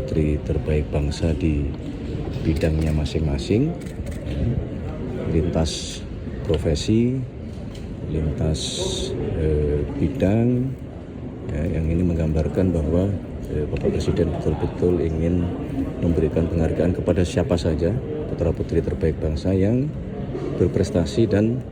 putra-putri terbaik bangsa di bidangnya masing-masing, lintas profesi, lintas bidang, yang ini menggambarkan bahwa Bapak Presiden betul-betul ingin memberikan penghargaan kepada siapa saja putra-putri terbaik bangsa yang berprestasi. Dan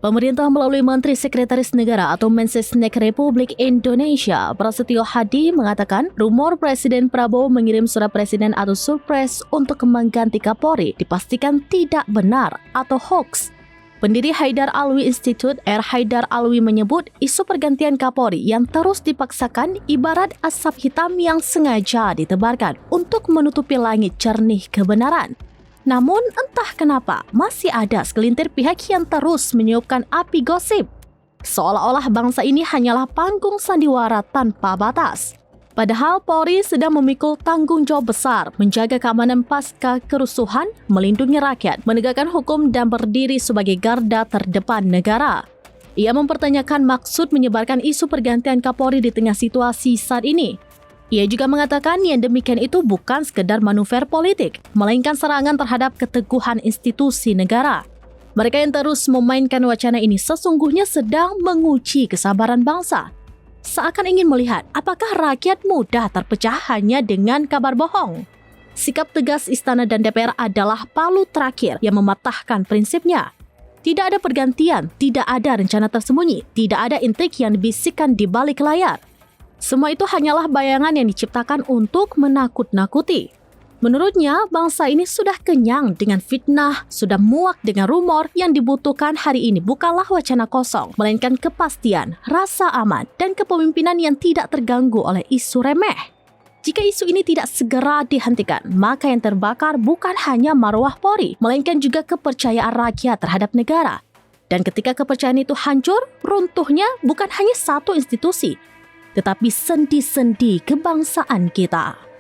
Pemerintah melalui Menteri Sekretaris Negara atau Mensesnek Republik Indonesia, Prasetyo Hadi mengatakan rumor Presiden Prabowo mengirim surat presiden atau surprise untuk mengganti Kapolri dipastikan tidak benar atau hoax. Pendiri Haidar Alwi Institute, R. Haidar Alwi menyebut isu pergantian Kapolri yang terus dipaksakan ibarat asap hitam yang sengaja ditebarkan untuk menutupi langit jernih kebenaran. Namun entah kenapa masih ada segelintir pihak yang terus meniupkan api gosip. Seolah-olah bangsa ini hanyalah panggung sandiwara tanpa batas. Padahal Polri sedang memikul tanggung jawab besar menjaga keamanan pasca kerusuhan, melindungi rakyat, menegakkan hukum dan berdiri sebagai garda terdepan negara. Ia mempertanyakan maksud menyebarkan isu pergantian Kapolri di tengah situasi saat ini. Ia juga mengatakan yang demikian itu bukan sekedar manuver politik, melainkan serangan terhadap keteguhan institusi negara. Mereka yang terus memainkan wacana ini sesungguhnya sedang menguji kesabaran bangsa. Seakan ingin melihat apakah rakyat mudah terpecah hanya dengan kabar bohong. Sikap tegas Istana dan DPR adalah palu terakhir yang mematahkan prinsipnya. Tidak ada pergantian, tidak ada rencana tersembunyi, tidak ada intrik yang dibisikkan di balik layar. Semua itu hanyalah bayangan yang diciptakan untuk menakut-nakuti. Menurutnya, bangsa ini sudah kenyang dengan fitnah, sudah muak dengan rumor. Yang dibutuhkan hari ini bukanlah wacana kosong, melainkan kepastian, rasa aman, dan kepemimpinan yang tidak terganggu oleh isu remeh. Jika isu ini tidak segera dihentikan, maka yang terbakar bukan hanya marwah Polri, melainkan juga kepercayaan rakyat terhadap negara. Dan ketika kepercayaan itu hancur, runtuhnya bukan hanya satu institusi, tetapi sendi-sendi kebangsaan kita.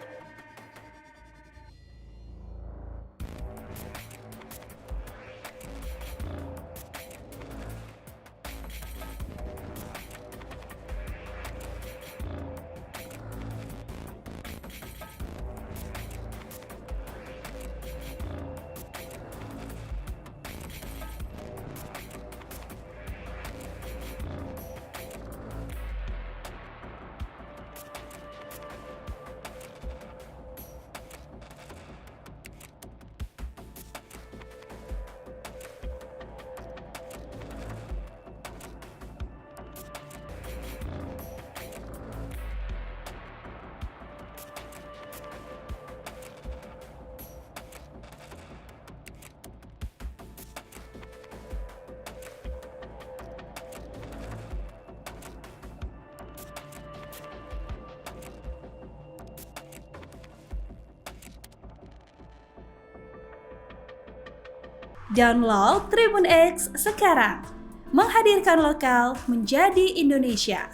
Download Tribun X sekarang, menghadirkan lokal menjadi Indonesia.